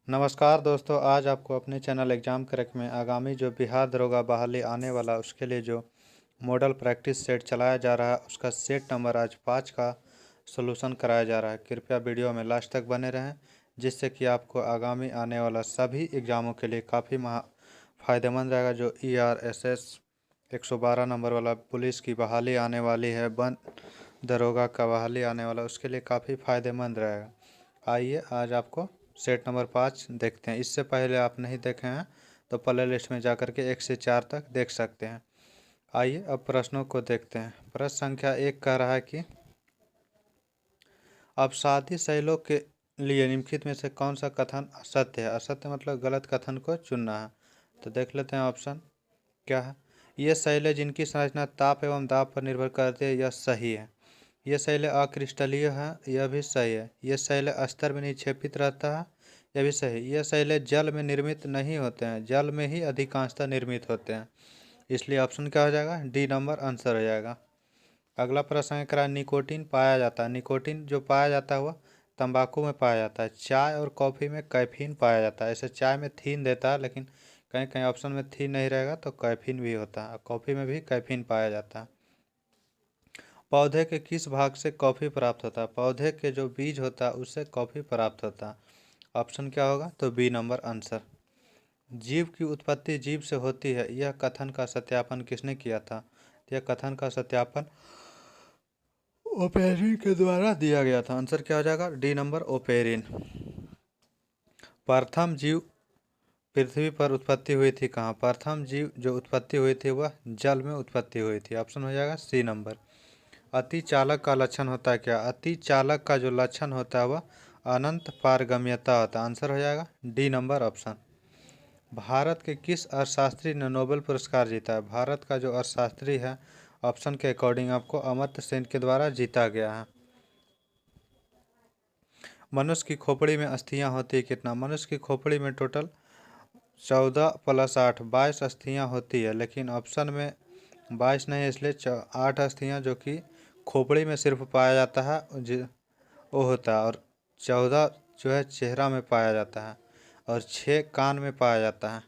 नमस्कार दोस्तों, आज आपको अपने चैनल एग्जाम क्रैक में आगामी जो बिहार दरोगा बहाली आने वाला उसके लिए जो मॉडल प्रैक्टिस सेट चलाया जा रहा है उसका सेट नंबर आज 5 का सलूशन कराया जा रहा है। कृपया वीडियो में लास्ट तक बने रहें, जिससे कि आपको आगामी आने वाला सभी एग्ज़ामों के लिए काफ़ी फ़ायदेमंद रहेगा। जो ERSS 112 नंबर वाला पुलिस की बहाली आने वाली है, वन दरोगा का बहाली आने वाला, उसके लिए काफ़ी फ़ायदेमंद रहेगा। आइए आज आपको सेट नंबर 5 देखते हैं। इससे पहले आप नहीं देखे हैं तो प्ले लिस्ट में जा कर के 1 से 4 तक देख सकते हैं। आइए अब प्रश्नों को देखते हैं। प्रश्न संख्या 1 कह रहा है कि अब साथी शैलों के लिए निम्नलिखित में से कौन सा कथन असत्य है। असत्य मतलब गलत कथन को चुनना है। तो देख लेते हैं ऑप्शन क्या है। ये शैलें जिनकी संरचना ताप एवं दाब पर निर्भर करती है, यह सही है। ये शैलें अक्रिस्टलीय है, यह भी सही है। ये शैलें अस्तर में निक्षेपित रहता है, यह भी सही है। ये शैलें जल में निर्मित नहीं होते हैं, जल में ही अधिकांशतः निर्मित होते हैं। इसलिए ऑप्शन क्या हो जाएगा, डी नंबर आंसर हो जाएगा। अगला प्रश्न है करा निकोटीन पाया जाता है। निकोटीन जो पाया जाता है वह तंबाकू में पाया जाता है। चाय और कॉफ़ी में कैफीन पाया जाता है। ऐसे चाय में थीन देता है, लेकिन कहीं कहीं ऑप्शन में थीन नहीं रहेगा तो कैफीन भी होता है। कॉफ़ी में भी कैफीन पाया जाता है। पौधे के किस भाग से कॉफ़ी प्राप्त होता है। पौधे के जो बीज होता है उससे कॉफ़ी प्राप्त होता है। ऑप्शन क्या होगा, तो बी नंबर आंसर। जीव की उत्पत्ति जीव से होती है, यह कथन का सत्यापन किसने किया था। यह कथन का सत्यापन ओपेरिन के द्वारा दिया गया था। आंसर क्या हो जाएगा, डी नंबर ओपेरिन। प्रथम जीव पृथ्वी पर उत्पत्ति हुई थी कहाँ। प्रथम जीव जो उत्पत्ति हुई थी वह जल में उत्पत्ति हुई थी। ऑप्शन हो जाएगा सी नंबर। अति चालक का लक्षण होता है क्या। अति चालक का जो लक्षण होता है वह अनंत पारगम्यता होता है। आंसर हो जाएगा डी नंबर ऑप्शन। भारत के किस अर्थशास्त्री ने नोबेल पुरस्कार जीता है। भारत का जो अर्थशास्त्री है, ऑप्शन के अकॉर्डिंग आपको अमर्त्य सेन के द्वारा जीता गया है। मनुष्य की खोपड़ी में अस्थियां होती है कितना। मनुष्य की खोपड़ी में टोटल 14 + 8 22 अस्थियां होती है, लेकिन ऑप्शन में 22 नहीं है, इसलिए 8 अस्थियां जो कि खोपड़ी में सिर्फ पाया जाता है वो होता है, और 14 जो है चेहरा में पाया जाता है, और 6 कान में पाया जाता है।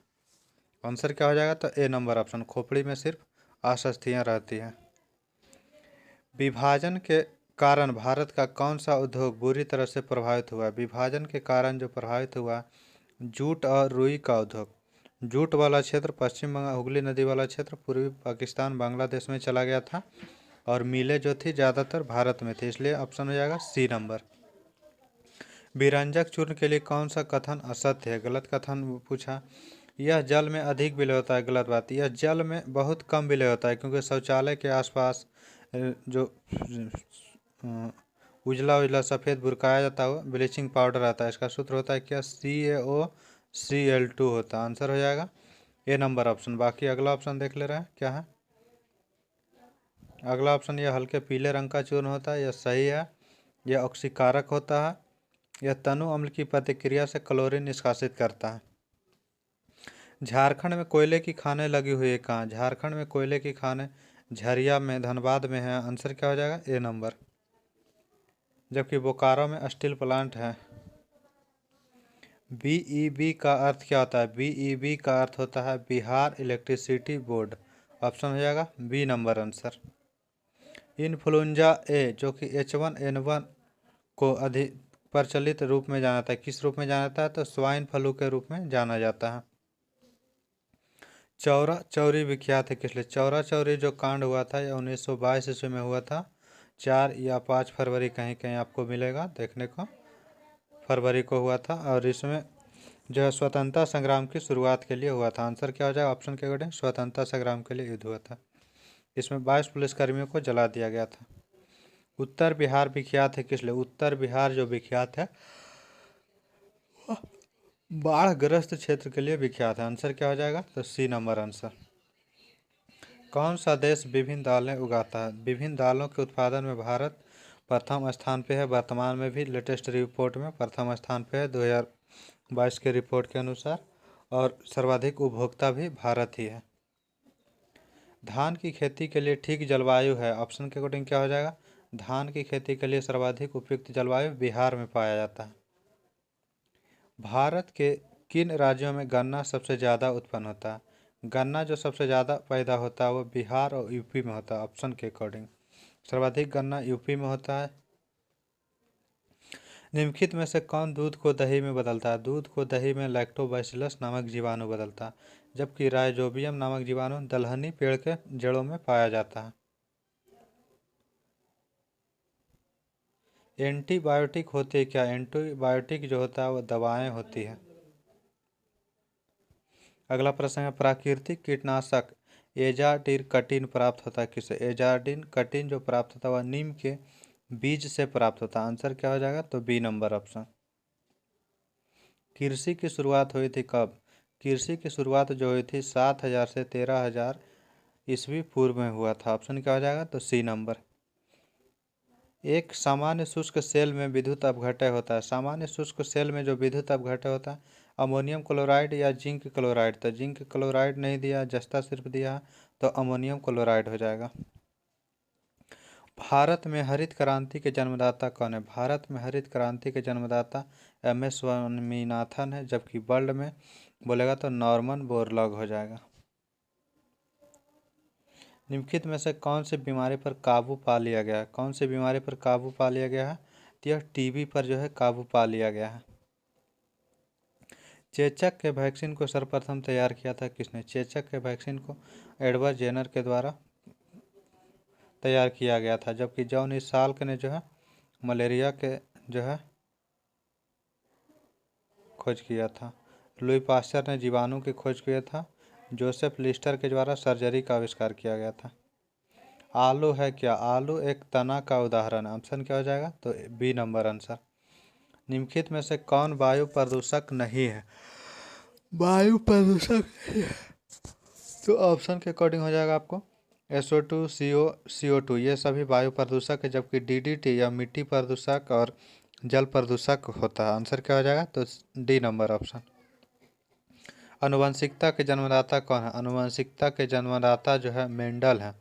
आंसर क्या हो जाएगा, तो ए नंबर ऑप्शन। खोपड़ी में सिर्फ 8 अस्थियां रहती हैं। विभाजन के कारण भारत का कौन सा उद्योग बुरी तरह से प्रभावित हुआ। विभाजन के कारण जो प्रभावित हुआ, जूट और रुई का उद्योग। जूट वाला क्षेत्र पश्चिम बंगाल हुगली नदी वाला क्षेत्र पूर्वी पाकिस्तान बांग्लादेश में चला गया था, और मिलें जो थी ज़्यादातर भारत में थी, इसलिए ऑप्शन हो जाएगा सी नंबर। विरंजक चूर्ण के लिए कौन सा कथन असत्य है। गलत कथन पूछा। यह जल में अधिक विलय होता है, गलत बात। यह जल में बहुत कम विलय होता है, क्योंकि शौचालय के आसपास जो उजला उजला सफ़ेद बुरकाया जाता है ब्लीचिंग पाउडर आता है। इसका सूत्र होता है क्या, CaOCl2 होता है। आंसर हो जाएगा ए नंबर ऑप्शन। बाकी अगला ऑप्शन देख ले रहे हैं क्या है। अगला ऑप्शन, यह हल्के पीले रंग का चूर्ण होता है, यह सही है। यह ऑक्सीकारक होता है। यह तनु अम्ल की प्रतिक्रिया से क्लोरीन निष्कासित करता है। झारखंड में कोयले की खानें लगी हुई है कहाँ। झारखंड में कोयले की खानें झरिया में, धनबाद में है। आंसर क्या हो जाएगा, ए नंबर। जबकि बोकारो में स्टील प्लांट है। BEB का अर्थ क्या होता है। BEB का अर्थ होता है बिहार इलेक्ट्रिसिटी बोर्ड। ऑप्शन हो जाएगा B number answer. Influenza A जो कि H1N1 को अधिक प्रचलित रूप में जाना जाता है, किस रूप में जाना जाता है, तो स्वाइन फ्लू के रूप में जाना जाता है। चौरा चौरी विख्यात है किस लिए। चौरा चौरी जो कांड हुआ था यह 1922 ईस्वी में हुआ था। 4 या 5 फरवरी कहीं कहीं आपको मिलेगा देखने को, फरवरी को हुआ था, और इसमें जो है स्वतंत्रता संग्राम की शुरुआत के लिए हुआ था। आंसर क्या हो जाएगा, ऑप्शन के अकॉर्डिंग स्वतंत्रता संग्राम के लिए युद्ध हुआ था। इसमें 22 पुलिसकर्मियों को जला दिया गया था। उत्तर बिहार विख्यात है किस लिए। उत्तर बिहार जो विख्यात है बाढ़ग्रस्त क्षेत्र के लिए विख्यात है। आंसर क्या हो जाएगा, तो सी नंबर आंसर। कौन सा देश विभिन्न दालें उगाता है। विभिन्न दालों के उत्पादन में भारत प्रथम स्थान पे है। वर्तमान में भी लेटेस्ट रिपोर्ट में प्रथम स्थान पे है 2022 के रिपोर्ट के अनुसार, और सर्वाधिक उपभोक्ता भी भारत ही है। धान की खेती के लिए ठीक जलवायु है। ऑप्शन के अकॉर्डिंग क्या हो जाएगा, धान की खेती के लिए सर्वाधिक उपयुक्त जलवायु बिहार में पाया जाता है। भारत के किन राज्यों में गन्ना सबसे ज़्यादा उत्पन्न होता है? गन्ना जो सबसे ज़्यादा पैदा होता है वो बिहार और यूपी में होता है। ऑप्शन के अकॉर्डिंग सर्वाधिक गन्ना यूपी में होता है। निम्नलिखित में से कौन दूध को दही में बदलता है? दूध को दही में लैक्टोबैसिलस नामक जीवाणु बदलता है, जबकि राइजोबियम नामक जीवाणु दलहनी पेड़ के जड़ों में पाया जाता है। एंटीबायोटिक होती है क्या? एंटीबायोटिक जो होता है वो दवाएं होती है। अगला प्रश्न है, प्राकृतिक कीटनाशक एजाडिरकटिन प्राप्त होता है किससे? एजाडिरकटिन जो प्राप्त होता है वह नीम के बीज से प्राप्त होता है। आंसर क्या हो जाएगा? तो बी नंबर ऑप्शन। कृषि की शुरुआत हुई थी कब? कृषि की शुरुआत जो हुई थी 7,000 से 13,000 ईस्वी पूर्व में हुआ था। ऑप्शन क्या हो जाएगा? तो सी नंबर। एक सामान्य शुष्क सेल में विद्युत अपघटय होता है। सामान्य शुष्क सेल में जो विद्युत अपघटय होता है, अमोनियम क्लोराइड या जिंक क्लोराइड? तो जिंक क्लोराइड नहीं दिया, जस्ता सिर्फ दिया, तो अमोनियम क्लोराइड हो जाएगा। भारत में हरित क्रांति के जन्मदाता कौन है? भारत में हरित क्रांति के जन्मदाता एम.एस. स्वामीनाथन है, जबकि वर्ल्ड में बोलेगा तो नॉर्मन बोरलॉग हो जाएगा। निम्नलिखित में से कौन सी बीमारी पर काबू पा लिया गया है? कौन सी बीमारी पर काबू पा लिया गया है? तो यह टीबी पर जो है काबू पा लिया गया है। चेचक के वैक्सीन को सर्वप्रथम तैयार किया था किसने? चेचक के वैक्सीन को एडवर्ड जेनर के द्वारा तैयार किया गया था, जबकि जॉन इस साल के ने जो है मलेरिया के जो है खोज किया था। लुई पास्चर ने जीवाणु की खोज किया था। जोसेफ लिस्टर के द्वारा सर्जरी का आविष्कार किया गया था। आलू है क्या? आलू एक तना का उदाहरण है। ऑप्शन क्या हो जाएगा? तो बी नंबर आंसर। निम्नलिखित में से कौन वायु प्रदूषक नहीं है? वायु प्रदूषक नहीं है तो ऑप्शन के अकॉर्डिंग हो जाएगा आपको SO2, CO2 ये सभी वायु प्रदूषक है, जबकि DDT या मिट्टी प्रदूषक और जल प्रदूषक होता है। आंसर क्या हो जाएगा? तो डी नंबर ऑप्शन। आनुवंशिकता के जन्मदाता कौन है? आनुवंशिकता के जन्मदाता जो है मेंडल है।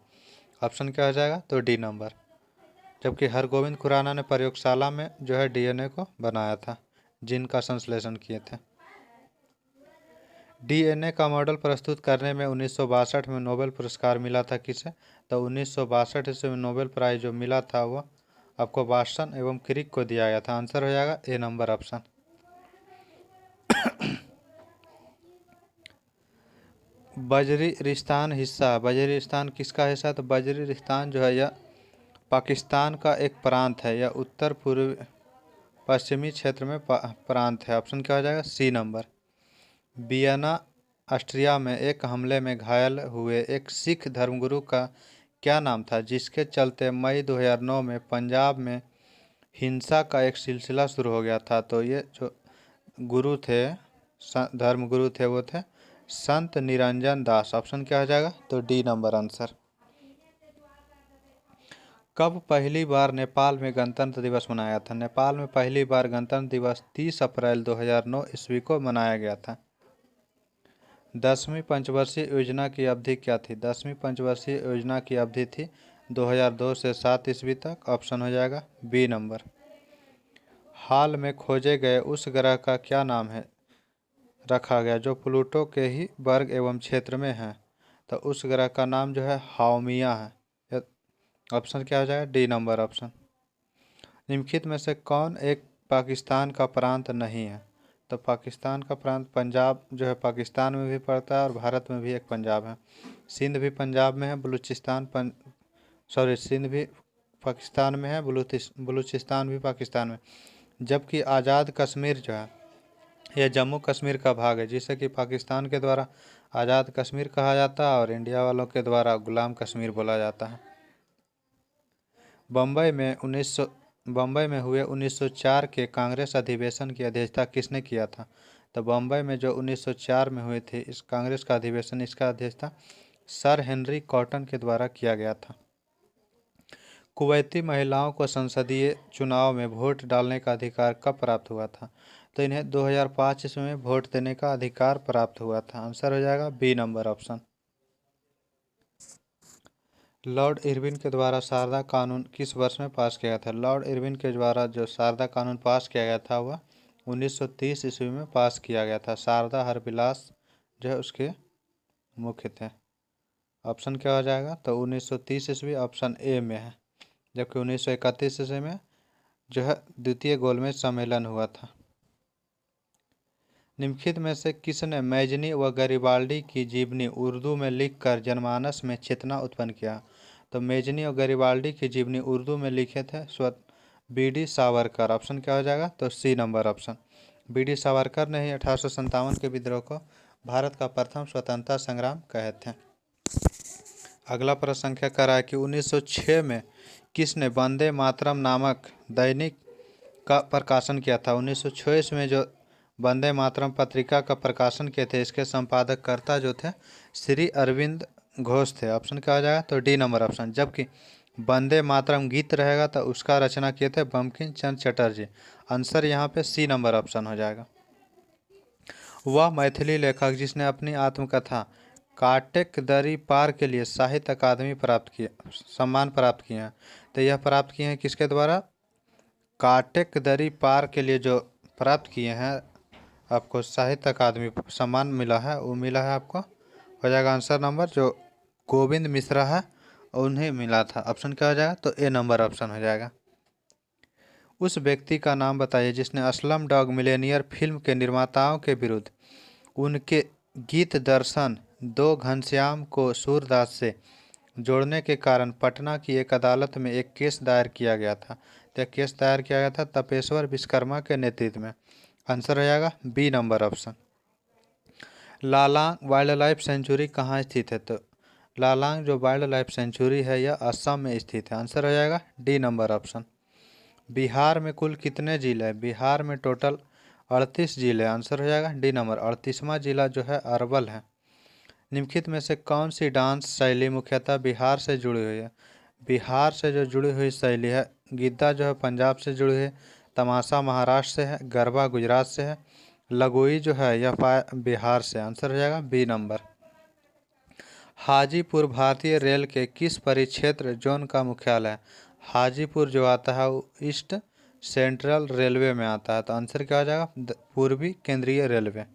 ऑप्शन क्या हो जाएगा? तो डी नंबर। जबकि हरगोविंद खुराना ने प्रयोगशाला में जो है DNA को बनाया था, जिनका संश्लेषण किए थे। DNA का मॉडल प्रस्तुत करने में 1962 में नोबेल पुरस्कार मिला था किसे? तो 1962 ईस्वी में नोबेल प्राइज जो मिला था वह आपको वाटसन एवं क्रिक को दिया गया था। आंसर हो जाएगा ए नंबर ऑप्शन। वजीरिस्तान हिस्सा, वजीरिस्तान किसका हिस्सा है? तो वजीरिस्तान जो है यह पाकिस्तान का एक प्रांत है। यह उत्तर पूर्व पश्चिमी क्षेत्र में प्रांत है। ऑप्शन क्या हो जाएगा? सी नंबर। वियना ऑस्ट्रिया में एक हमले में घायल हुए एक सिख धर्मगुरु का क्या नाम था, जिसके चलते मई 2009 में पंजाब में हिंसा का एक सिलसिला शुरू हो गया था? तो ये जो गुरु थे, धर्मगुरु थे, वो थे संत निरंजन दास। ऑप्शन क्या हो जाएगा? तो डी नंबर आंसर। कब पहली बार नेपाल में गणतंत्र दिवस मनाया था? नेपाल में पहली बार गणतंत्र दिवस 30 अप्रैल 2009 ईस्वी को मनाया गया था। 10वीं पंचवर्षीय योजना की अवधि क्या थी? 10वीं पंचवर्षीय योजना की अवधि थी 2002 से 7 ईस्वी तक। ऑप्शन हो जाएगा बी नंबर। हाल में खोजे गए उस ग्रह का क्या नाम है रखा गया जो प्लूटो के ही वर्ग एवं क्षेत्र में है? तो उस ग्रह का नाम जो है हाउमिया है। ऑप्शन क्या हो जाएगा? D number option. निम्नलिखित में से कौन एक पाकिस्तान का प्रांत नहीं है? तो पाकिस्तान का प्रांत पंजाब जो है पाकिस्तान में भी पड़ता है और भारत में भी एक पंजाब है। सिंध भी पंजाब में है, सिंध भी पाकिस्तान में है, बलूचिस्तान भी पाकिस्तान में, जबकि आज़ाद कश्मीर जो है यह जम्मू कश्मीर का भाग है, जिसे कि पाकिस्तान के द्वारा आज़ाद कश्मीर कहा जाता है और इंडिया वालों के द्वारा गुलाम कश्मीर बोला जाता है। बम्बई में हुए 1904 के कांग्रेस अधिवेशन की अध्यक्षता किसने किया था? तो बम्बई में जो 1904 में हुए थे इस कांग्रेस का अधिवेशन, इसका अध्यक्षता सर हेनरी कॉटन के द्वारा किया गया था। कुवैती महिलाओं को संसदीय चुनाव में वोट डालने का अधिकार कब प्राप्त हुआ था? तो इन्हें 2005 ईस्वी में वोट देने का अधिकार प्राप्त हुआ था। आंसर हो जाएगा B number option. Lord Irwin के द्वारा शारदा कानून किस वर्ष में पास किया गया था? लॉर्ड इरविन के द्वारा जो शारदा कानून पास किया गया था वह 1930 ईस्वी में पास किया गया था। शारदा हरविलास जो है उसके मुख्य थे। ऑप्शन क्या हो जाएगा? तो 1930 ईस्वी ऑप्शन ए में है। जबकि 1931 ईस्वी में जो है द्वितीय गोलमेज सम्मेलन हुआ था। निम्नलिखित में से किसने मैजनी व गरिबाल्डी की जीवनी उर्दू में लिखकर जनमानस में चेतना उत्पन्न किया? तो मैजनी और गरिबाल्डी की जीवनी उर्दू में लिखे थे बी.डी. सावरकर। ऑप्शन क्या हो जाएगा? तो C number option. V D. Savarkar ने ही 1857 के विद्रोह को भारत का प्रथम स्वतंत्रता संग्राम कहे थे। अगला प्रश्न संख्या कर रहा है कि 1906 में किसने वंदे मातरम नामक दैनिक का प्रकाशन किया था? 1906 में जो वंदे मातरम पत्रिका का प्रकाशन किए थे, इसके संपादक कर्ता जो थे श्री अरविंद घोष थे। ऑप्शन क्या हो जाएगा? तो डी नंबर ऑप्शन। जबकि वंदे मातरम गीत रहेगा तो उसका रचना किए थे बंकिम चंद्र चटर्जी। आंसर यहाँ पे सी नंबर ऑप्शन हो जाएगा। वह मैथिली लेखक जिसने अपनी आत्मकथा काटेक दरी पार के लिए साहित्य अकादमी सम्मान प्राप्त किए हैं। तो यह प्राप्त किए हैं किसके द्वारा? काटेक दरी पार के लिए जो प्राप्त किए हैं आपको साहित्य अकादमी सम्मान मिला है, वो मिला है आपको हो जाएगा आंसर नंबर जो गोविंद मिश्रा है उन्हें मिला था। ऑप्शन क्या हो जाएगा? तो ए नंबर ऑप्शन हो जाएगा। उस व्यक्ति का नाम बताइए जिसने असलम डॉग मिलेनियर फिल्म के निर्माताओं के विरुद्ध उनके गीत दर्शन दो घनश्याम को सूरदास से जोड़ने के कारण पटना की एक अदालत में एक केस दायर किया गया था। तो केस दायर किया गया था तपेश्वर विश्वकर्मा के नेतृत्व में। आंसर हो जाएगा B number option. Lalang wild life sanctuary कहाँ स्थित है? तो लालांग जो वाइल्ड लाइफ सेंचुरी है यह असम में स्थित है। आंसर हो जाएगा डी नंबर ऑप्शन। बिहार में कुल कितने जिले हैं? बिहार में टोटल 38 जिले। आंसर हो जाएगा डी नंबर। 38वां जिला जो है अरवल है। निम्नलिखित में से कौन सी डांस शैली मुख्यतः बिहार से जुड़ी हुई है? बिहार से जो जुड़ी हुई शैली है, गिद्दा जो है पंजाब से जुड़ी है, तमाशा महाराष्ट्र से है, गरबा गुजरात से है, लगोई जो है यह बिहार से। आंसर हो जाएगा बी नंबर। हाजीपुर भारतीय रेल के किस परिक्षेत्र जोन का मुख्यालय है? हाजीपुर जो आता है वो ईस्ट सेंट्रल रेलवे में आता है। तो आंसर क्या हो जाएगा? पूर्वी केंद्रीय रेलवे।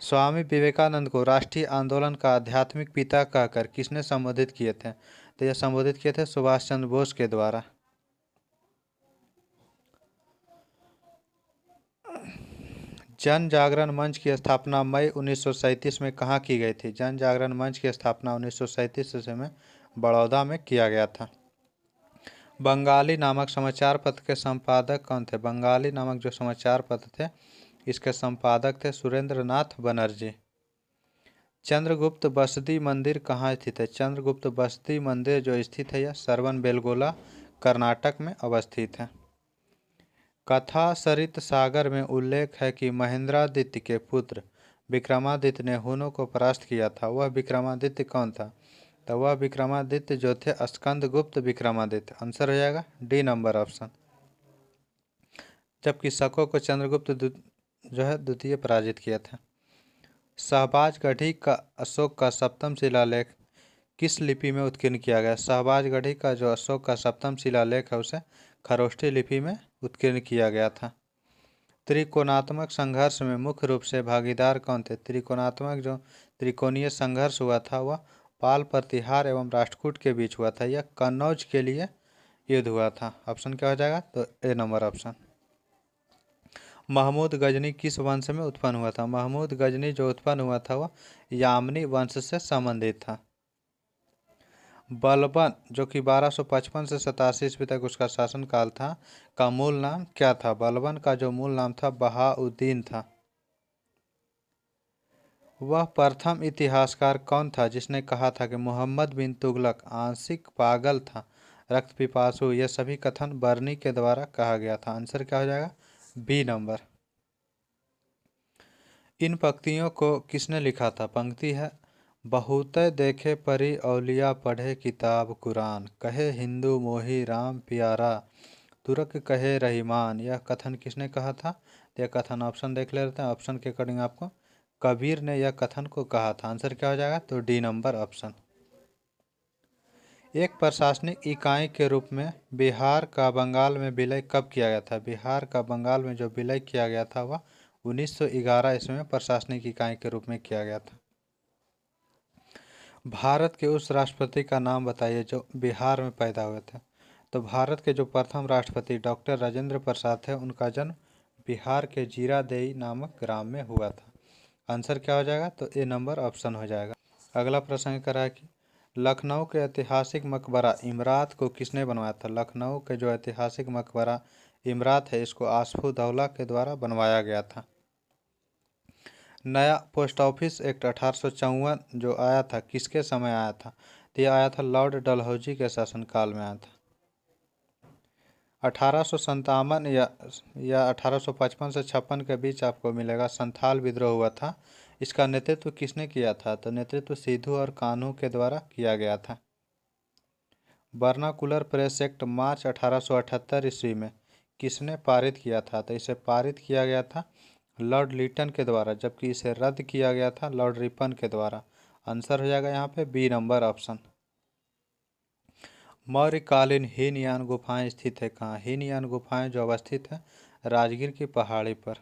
स्वामी विवेकानंद को राष्ट्रीय आंदोलन का आध्यात्मिक पिता कहकर किसने संबोधित किए थे? तो यह संबोधित किए थे सुभाष चंद्र बोस के द्वारा। जन जागरण मंच की स्थापना मई 1937 में कहाँ की गई थी? जन जागरण मंच की स्थापना 1937 ईस्वी में बड़ौदा में किया गया था। बंगाली नामक समाचार पत्र के संपादक कौन थे? बंगाली नामक जो समाचार पत्र थे इसके संपादक थे सुरेंद्र नाथ बनर्जी। चंद्रगुप्त बसदी मंदिर कहाँ स्थित है? चंद्रगुप्त बसदी मंदिर जो स्थित है यह सरवन बेलगोला कर्नाटक में अवस्थित है। कथा सरित सागर में उल्लेख है कि महेंद्रादित्य के पुत्र विक्रमादित्य ने हुनों को परास्त किया था। वह विक्रमादित्य कौन था? तो वह विक्रमादित्य जो थे स्कंदगुप्त विक्रमादित्य। आंसर हो जाएगा डी नंबर ऑप्शन। जबकि शकों को चंद्रगुप्त जो है द्वितीय पराजित किया था। शहबाज गढ़ी का अशोक का सप्तम शिलालेख किस लिपि में उत्कीर्ण किया गया? शहबाज गढ़ी का जो अशोक का सप्तम शिलालेख है उसे खरोष्ठी लिपि में उत्कीर्ण किया गया था। त्रिकोणात्मक संघर्ष में मुख्य रूप से भागीदार कौन थे? त्रिकोणात्मक जो त्रिकोणीय संघर्ष हुआ था वह पाल प्रतिहार एवं राष्ट्रकूट के बीच हुआ था। यह कन्नौज के लिए युद्ध हुआ था। ऑप्शन क्या हो जाएगा? तो ए नंबर ऑप्शन। महमूद गजनी किस वंश में उत्पन्न हुआ था? महमूद गजनी जो उत्पन्न हुआ था वह यामनी वंश से संबंधित था। बलबन जो कि 1255 से 87 ईस्वी तक उसका शासनकाल था का मूल नाम क्या था? बलबन का जो मूल नाम था बहाउद्दीन था। वह प्रथम इतिहासकार कौन था जिसने कहा था कि मोहम्मद बिन तुगलक आंशिक पागल था, रक्त पिपासु? यह सभी कथन बर्नी के द्वारा कहा गया था। आंसर क्या हो जाएगा? B number. इन पंक्तियों को किसने लिखा था? पंक्ति है बहुत देखे परी औलिया पढ़े किताब कुरान, कहे हिंदू मोही राम प्यारा, तुर्क कहे रहीमान। यह कथन किसने कहा था? यह कथन ऑप्शन देख लेते हैं। ऑप्शन के अकॉर्डिंग आपको कबीर ने यह कथन को कहा था। आंसर क्या हो जाएगा? तो डी नंबर ऑप्शन। एक प्रशासनिक इकाई के रूप में बिहार का बंगाल में विलय कब किया गया था? बिहार का बंगाल में जो विलय किया गया था वह 1911 ईस्वी में प्रशासनिक इकाई के रूप में किया गया था। भारत के उस राष्ट्रपति का नाम बताइए जो बिहार में पैदा हुए थे। तो भारत के जो प्रथम राष्ट्रपति डॉक्टर राजेंद्र प्रसाद थे, उनका जन्म बिहार के जीरादेई नामक ग्राम में हुआ था। आंसर क्या हो जाएगा? तो ए नंबर ऑप्शन हो जाएगा। अगला प्रश्न कह रहा है कि लखनऊ के ऐतिहासिक मकबरा इमरात को किसने बनवाया था? लखनऊ के जो ऐतिहासिक मकबरा इमरात है, इसको आसफुद्दौला के द्वारा बनवाया गया था। नया पोस्ट ऑफिस एक्ट 1854 जो आया था, किसके समय आया था? तो यह आया था लॉर्ड डलहौजी के शासनकाल में आया था। 1857 या 1855 से 56 के बीच आपको मिलेगा संथाल विद्रोह हुआ था। इसका नेतृत्व किसने किया था? तो नेतृत्व सिद्धू और कान्हू के द्वारा किया गया था। वर्नाकुलर प्रेस एक्ट मार्च 1878 ईस्वी में किसने पारित किया था? तो इसे पारित किया गया था लॉर्ड लिटन के द्वारा, जबकि इसे रद्द किया गया था लॉर्ड रिपन के द्वारा। आंसर हो जाएगा यहाँ पे बी नंबर ऑप्शन। मौर्यकालीन हीनयान गुफाएं स्थित है कहाँ? हीनयान गुफाएं जो अवस्थित है राजगीर की पहाड़ी पर।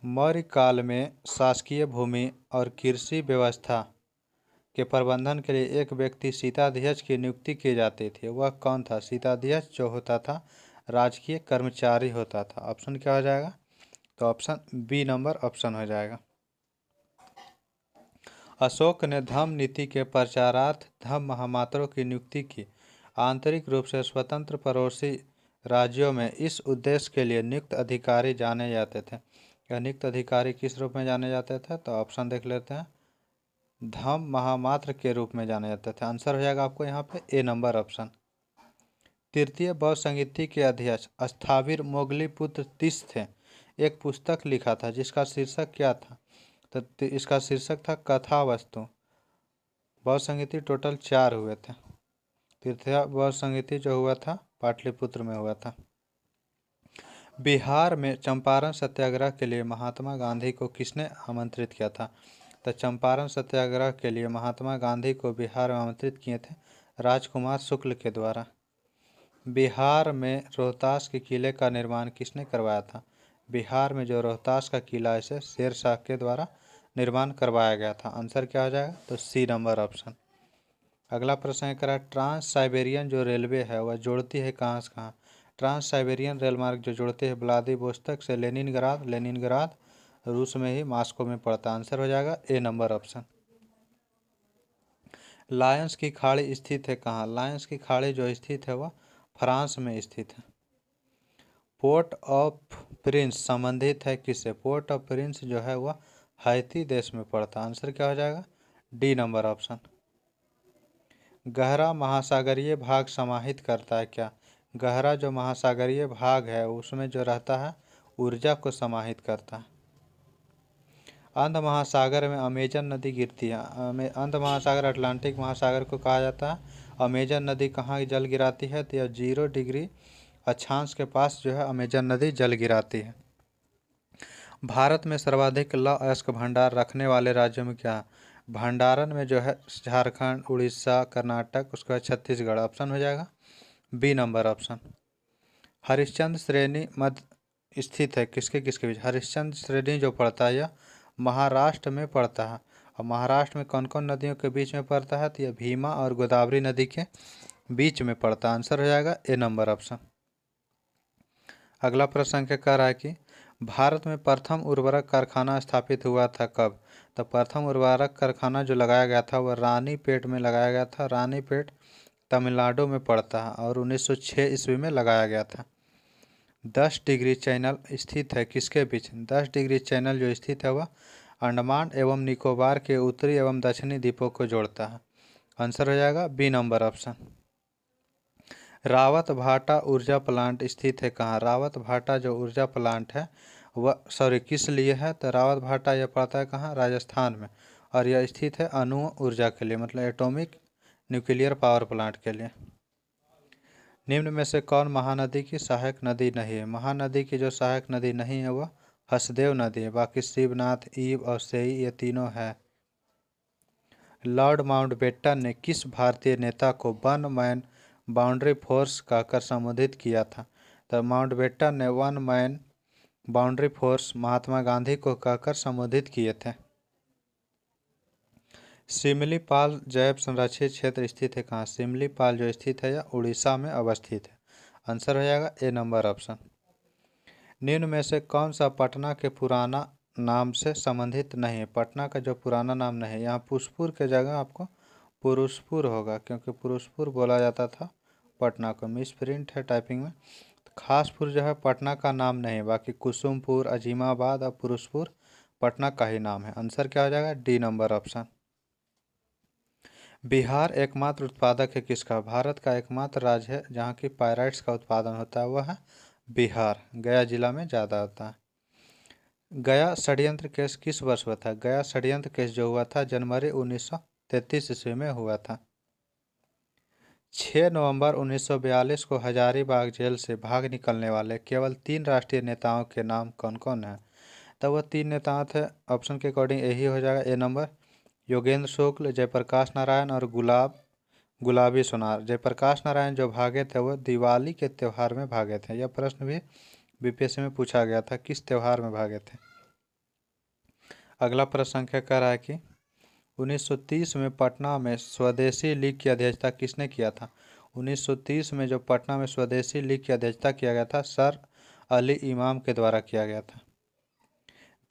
मौर्य काल में शासकीय भूमि और कृषि व्यवस्था के प्रबंधन के लिए एक व्यक्ति सीताध्यक्ष की नियुक्ति की जाती थी। वह कौन था? सीताध्यक्ष जो होता था राजकीय कर्मचारी होता था। ऑप्शन क्या हो जाएगा? तो ऑप्शन बी नंबर ऑप्शन हो जाएगा। अशोक ने धम्म नीति के प्रचारार्थ धम्म महामात्रों की नियुक्ति की। आंतरिक रूप से स्वतंत्र पड़ोसी राज्यों में इस उद्देश्य के लिए नियुक्त अधिकारी जाने जाते थे। यह नियुक्त अधिकारी किस रूप में जाने जाते थे? तो ऑप्शन देख लेते हैं। धम्म महामात्र के रूप में जाने जाते थे। आंसर हो जाएगा आपको यहाँ पे ए नंबर ऑप्शन। तृतीय बौद्ध संगीति के अध्यक्ष स्थाविर मोगलीपुत्र तीस थे। एक पुस्तक लिखा था जिसका शीर्षक क्या था? तो इसका शीर्षक था कथा वस्तु। बौद्ध संगीति टोटल 4 हुए थे। तृतीय बौद्ध संगीति जो हुआ था पाटलिपुत्र में हुआ था। बिहार में चंपारण सत्याग्रह के लिए महात्मा गांधी को किसने आमंत्रित किया था? तो चंपारण सत्याग्रह के लिए महात्मा गांधी को बिहार में आमंत्रित किए थे राजकुमार शुक्ल के द्वारा। बिहार में रोहतास के किले का निर्माण किसने करवाया था? बिहार में जो रोहतास का किला है इसे शेर शाह के द्वारा निर्माण करवाया गया था। आंसर क्या हो जाएगा? तो सी नंबर ऑप्शन। अगला प्रश्न करा ट्रांस साइबेरियन जो रेलवे है वह जोड़ती है कहाँ से कहाँ? ट्रांस साइबेरियन रेल मार्ग जो जोड़ती है व्लादिवोस्तोक से लेनिनग्राद। लेनिनग्राद रूस में ही मॉस्को में पड़ता। आंसर हो जाएगा ए नंबर ऑप्शन। लायंस की खाड़ी स्थित है कहाँ? लायंस की खाड़ी जो स्थित है वह फ्रांस में स्थित है। पोर्ट ऑफ प्रिंस संबंधित है किससे? पोर्ट ऑफ प्रिंस जो है वह हैती देश में पड़ता। आंसर क्या हो जाएगा? D number option. गहरा महासागरीय भाग समाहित करता है क्या? गहरा जो महासागरीय भाग है उसमें जो रहता है ऊर्जा को समाहित करता है। अंध महासागर में अमेजन नदी गिरती है। अंध महासागर अटलांटिक महासागर को कहा जाता है। अमेजन नदी कहाँ जल गिराती है? तो यह 0 डिग्री अक्षांश के पास जो है अमेजन नदी जल गिराती है। भारत में सर्वाधिक लौह अयस्क भंडार रखने वाले राज्यों में क्या है? भंडारण में जो है झारखंड, उड़ीसा, कर्नाटक, उसके बाद छत्तीसगढ़। ऑप्शन हो जाएगा बी नंबर ऑप्शन। हरिश्चंद्र श्रेणी मध्य स्थित है किसके किसके बीच? हरिश्चंद्र श्रेणी जो पड़ता है यह महाराष्ट्र में पड़ता है। और महाराष्ट्र में कौन कौन नदियों के बीच में पड़ता है? तो यह भीमा और गोदावरी नदी के बीच में पड़ता है। आंसर हो जाएगा ए नंबर ऑप्शन। अगला प्रश्न क्या कह रहा है कि भारत में प्रथम उर्वरक कारखाना स्थापित हुआ था कब? तो प्रथम उर्वरक कारखाना जो लगाया गया था वह रानीपेट में लगाया गया था। रानीपेट तमिलनाडु में पड़ता है और 1906 ईस्वी में लगाया गया था। 10 डिग्री चैनल स्थित है किसके बीच? 10 डिग्री चैनल जो स्थित है वह अंडमान एवं निकोबार के उत्तरी एवं दक्षिणी द्वीपों को जोड़ता है। आंसर हो जाएगा बी नंबर ऑप्शन। रावत भाटा ऊर्जा प्लांट स्थित है कहाँ? रावत भाटा जो ऊर्जा प्लांट है वह किस लिए है? तो रावत भाटा यह पड़ता है कहाँ? राजस्थान में। और यह स्थित है अणु ऊर्जा के लिए, मतलब एटॉमिक न्यूक्लियर पावर प्लांट के लिए। निम्न में से कौन महानदी की सहायक नदी नहीं है? महानदी की जो सहायक नदी नहीं है वह हसदेव नदी है। बाकी शिवनाथ, ईब और सेई ये तीनों है। लॉर्ड माउंटबेटन ने किस भारतीय नेता को वन मैन बाउंड्री फोर्स कहकर संबोधित किया था? तो माउंटबेटन ने one man boundary force Mahatma Gandhi को कहकर संबोधित किए थे। सिमलीपाल जैव संरक्षित क्षेत्र स्थित है कहाँ? सिमलीपाल जो स्थित है यह उड़ीसा में अवस्थित है। आंसर हो जाएगा ए नंबर ऑप्शन। निम्न में से कौन सा पटना के पुराना नाम से संबंधित नहीं है? पटना का जो पुराना नाम नहीं है, यहाँ पुष्पुर के जगह आपको पुरुषपुर होगा, क्योंकि पुरुषपुर बोला जाता था पटना को। मिस प्रिंट है टाइपिंग में। खासपुर जो है पटना का नाम नहीं है, बाकी कुसुमपुर, अजीमाबाद और पुरुषपुर पटना का ही नाम है। आंसर क्या हो जाएगा? D number option. बिहार एकमात्र उत्पादक है किसका? भारत का एकमात्र राज्य है जहाँ की पायराइट्स का उत्पादन होता है वह है बिहार। गया जिला में ज़्यादा होता है। गया षड्यंत्र केस किस वर्ष हुआ था? गया षड्यंत्र केस जो हुआ था जनवरी 1933 ईस्वी में हुआ था। 6 नवंबर 1942 को हजारीबाग जेल से भाग निकलने वाले केवल 3 राष्ट्रीय नेताओं के नाम कौन कौन हैं? तब वह 3 नेता थे, ऑप्शन के अकॉर्डिंग यही हो जाएगा ए नंबर। योगेंद्र शुक्ल, जयप्रकाश नारायण और गुलाबी सोनार। जयप्रकाश नारायण जो भागे थे वह दिवाली के त्यौहार में भागे थे। यह प्रश्न भी बीपीएससी में पूछा गया था, किस त्यौहार में भागे थे। अगला प्रश्न संख्या कह रहा है कि 1930 में पटना में स्वदेशी लीग की अध्यक्षता किसने किया था? 1930 में जो पटना में स्वदेशी लीग की अध्यक्षता किया गया था सर अली इमाम के द्वारा किया गया था।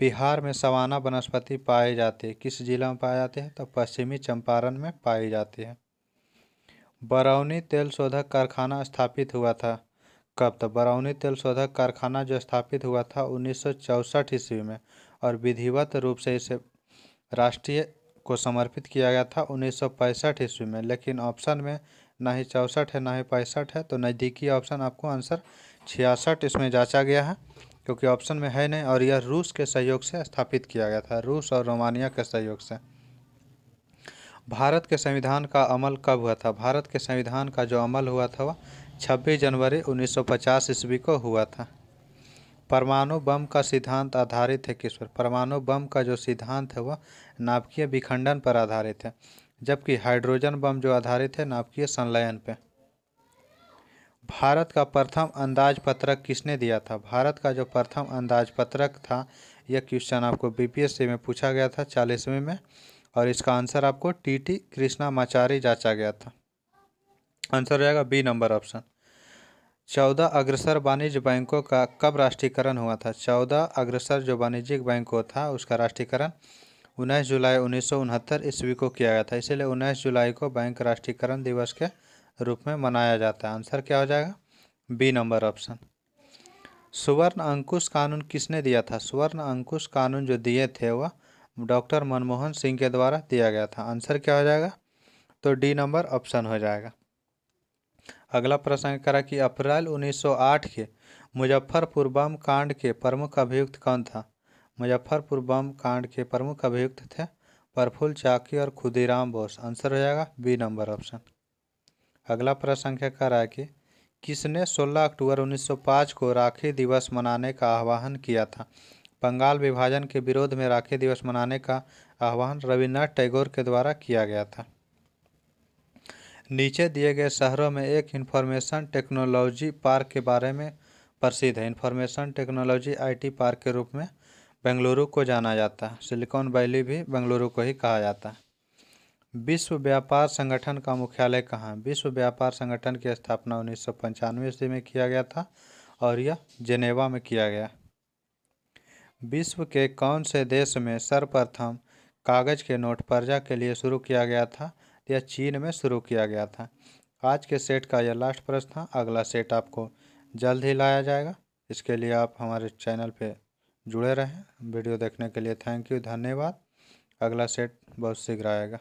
बिहार में सवाना वनस्पति पाई जाती है, किस जिला में पाई जाती है? तो पश्चिमी चंपारण में पाई जाती है। बरौनी तेल शोधक कारखाना स्थापित हुआ था कब? तो बरौनी तेल शोधक कारखाना जो स्थापित हुआ था 1964 ईस्वी में, और विधिवत रूप से इसे राष्ट्रीय को समर्पित किया गया था 1965 ईस्वी में। लेकिन ऑप्शन में ना ही 64 है ना ही 65 है, तो नज़दीकी ऑप्शन आपको आंसर 66 इसमें जांचा गया है, क्योंकि ऑप्शन में है नहीं। और यह रूस के सहयोग से स्थापित किया गया था, रूस और रोमानिया के सहयोग से। भारत के संविधान का अमल कब हुआ था? भारत के संविधान का जो अमल हुआ था वह 26 जनवरी 1950 ईस्वी को हुआ था। परमाणु बम का सिद्धांत आधारित है किस पर? परमाणु बम का जो सिद्धांत है वह नाभिकीय विखंडन पर आधारित है, जबकि हाइड्रोजन बम जो आधारित है नाभिकीय संलयन पे। भारत का प्रथम अंदाज पत्रक किसने दिया था? भारत का जो प्रथम अंदाज पत्रक था, यह क्वेश्चन आपको बीपीएससी में पूछा गया था 40वीं में, और इसका आंसर आपको टीटी कृष्णामाचारी जांचा गया था। आंसर हो जाएगा बी नंबर ऑप्शन। 14 अग्रसर वाणिज्य बैंकों का कब राष्ट्रीयकरण हुआ था? 14 अग्रसर जो वाणिज्यिक बैंकों था उसका राष्ट्रीयकरण 19 जुलाई 1969 ईस्वी को किया गया था। इसीलिए 19 जुलाई को बैंक राष्ट्रीयकरण दिवस के रूप में मनाया जाता है। आंसर क्या हो जाएगा? B number option. सुवर्ण अंकुश कानून किसने दिया था? स्वर्ण अंकुश कानून जो दिए थे वह डॉक्टर मनमोहन सिंह के द्वारा दिया गया था। आंसर क्या हो जाएगा? तो डी नंबर ऑप्शन हो जाएगा। अगला प्रश्न करा कि अप्रैल 1908 के मुजफ्फरपुर बम कांड के प्रमुख अभियुक्त कौन था? मुजफ्फरपुर बम कांड के प्रमुख अभियुक्त थे प्रफुल्ल चाकी और खुदीराम बोस। आंसर हो जाएगा बी नंबर ऑप्शन। अगला प्रश्न संख्या कह रहा है कि किसने 16 अक्टूबर 1905 को राखी दिवस मनाने का आह्वान किया था? बंगाल विभाजन के विरोध में राखी दिवस मनाने का आह्वान रविन्द्रनाथ टैगोर के द्वारा किया गया था। नीचे दिए गए शहरों में एक इंफॉर्मेशन टेक्नोलॉजी पार्क के बारे में प्रसिद्ध है। इंफॉर्मेशन टेक्नोलॉजी आईटी पार्क के रूप में बेंगलुरु को जाना जाता है। सिलिकॉन वैली भी बेंगलुरु को ही कहा जाता है। विश्व व्यापार संगठन का मुख्यालय कहाँ है? विश्व व्यापार संगठन की स्थापना 1995 ईस्वी में किया गया था, और यह जेनेवा में किया गया। विश्व के कौन से देश में सर्वप्रथम कागज के नोट प्रजा के लिए शुरू किया गया था? यह चीन में शुरू किया गया था। आज के सेट का यह लास्ट प्रश्न था। अगला सेट आपको जल्द ही लाया जाएगा। इसके लिए आप हमारे चैनल पे जुड़े रहें। वीडियो देखने के लिए थैंक यू, धन्यवाद। अगला सेट बहुत शीघ्र आएगा।